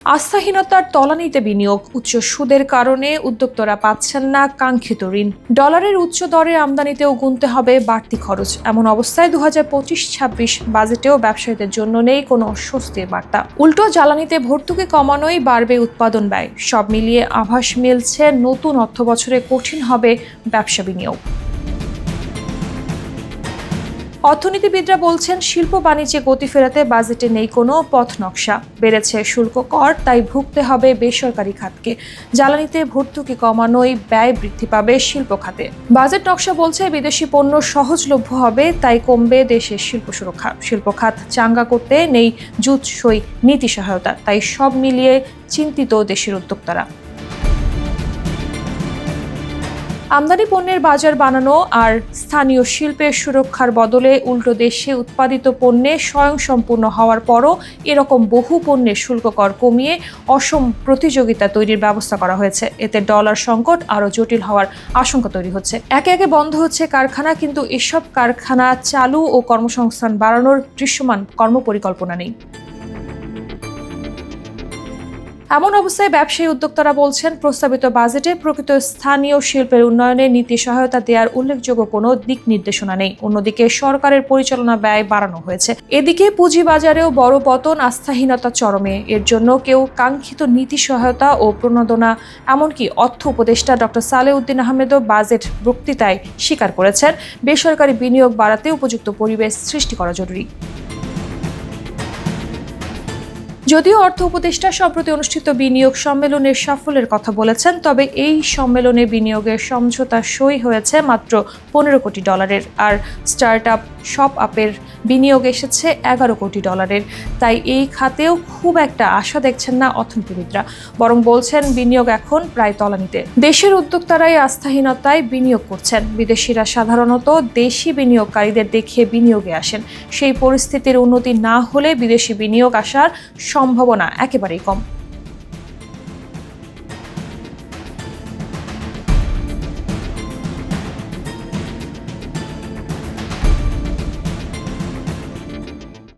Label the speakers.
Speaker 1: আস্থাহীনতার তলানিতে বিনিয়োগ, উচ্চ সুদের কারণে উদ্যোক্তারা পাচ্ছেন না কাঙ্ক্ষিত ঋণ। ডলারের উচ্চ দরে আমদানিতেও গুনতে হবে বাড়তি খরচ। এমন অবস্থায় 2025-26 বাজেটেও ব্যবসায়ীদের জন্য নেই কোনো স্বস্তির বার্তা। উল্টো জ্বালানিতে ভর্তুকি কমানোই বাড়বে উৎপাদন ব্যয়। সব মিলিয়ে আভাস মিলছে নতুন অর্থবছরে কঠিন হবে ব্যবসা বিনিয়োগ। অর্থনীতিবিদরা বলছেন, শিল্প বাণিজ্যে গতি ফেরাতে বাজেটে নেই কোনো পথ নকশা। বেড়েছে শুল্ক কর, তাই ভুগতে হবে বেসরকারি খাতকে। জ্বালানিতে ভর্তুকি কমানোই ব্যয় বৃদ্ধি পাবে শিল্প খাতে। বাজেট নকশা বলছে, বিদেশি পণ্য সহজলভ্য হবে, তাই কমবে দেশের শিল্প সুরক্ষা। শিল্প খাত চাঙ্গা করতে নেই জুৎসই নীতি সহায়তা। তাই সব মিলিয়ে চিন্তিত দেশের উদ্যোক্তারা। আমদানি পণ্যের বাজার বানানো আর স্থানীয় শিল্পের সুরক্ষার বদলে উল্টো দেশে উৎপাদিত পণ্যে স্বয়ংসম্পূর্ণ হওয়ার পরও এরকম বহু পণ্যের শুল্ক কর কমিয়ে অসম প্রতিযোগিতা তৈরির ব্যবস্থা করা হয়েছে। এতে ডলার সংকট আরও জটিল হওয়ার আশঙ্কা তৈরি হচ্ছে। একে একে বন্ধ হচ্ছে কারখানা, কিন্তু এসব কারখানা চালু ও কর্মসংস্থান বাড়ানোর দৃশ্যমান কর্মপরিকল্পনা নেই। এমন অবস্থায় ব্যবসায়ী উদ্যোক্তারা বলছেন, প্রস্তাবিত বাজেটে প্রকৃত স্থানীয় শিল্পের উন্নয়নে নীতি সহায়তা দেওয়ার উল্লেখযোগ্য কোনো দিক নির্দেশনা নেই। অন্যদিকে সরকারের পরিচালনা ব্যয় বাড়ানো হয়েছে। এদিকে পুঁজিবাজারেও বড় পতন, আস্থাহীনতা চরমে। এর জন্য কেউ কাঙ্ক্ষিত নীতি সহায়তা ও প্রণোদনা, এমনকি অর্থ উপদেষ্টা ডক্টর সালেউদ্দিন আহমেদও বাজেট বক্তৃতায় স্বীকার করেছেন, বেসরকারি বিনিয়োগ বাড়াতে উপযুক্ত পরিবেশ সৃষ্টি করা জরুরি। যদিও অর্থ উপদেষ্টা সম্প্রতি অনুষ্ঠিত বিনিয়োগ সম্মেলনের সাফল্যের কথা বলেছেন, তবে এই সম্মেলনে বিনিয়োগের সমঝোতা সই হয়েছে মাত্র 15 কোটি ডলারের, আর স্টার্টআপ শপ আপের বিনিয়োগ এসেছে 11 কোটি ডলারের। তাই এই খাতেও খুব একটা আশা দেখছেন না অর্থনীতিবিদরা, বরং বলছেন বিনিয়োগ এখন প্রায় তলানিতে। দেশের উদ্যোক্তারাই আস্থাহীনতায় বিনিয়োগ করছেন। বিদেশিরা সাধারণত দেশি বিনিয়োগকারীদের দেখে বিনিয়োগে আসেন। সেই পরিস্থিতির উন্নতি না হলে বিদেশি বিনিয়োগ আসার সম্ভাবনা একেবারেই কম।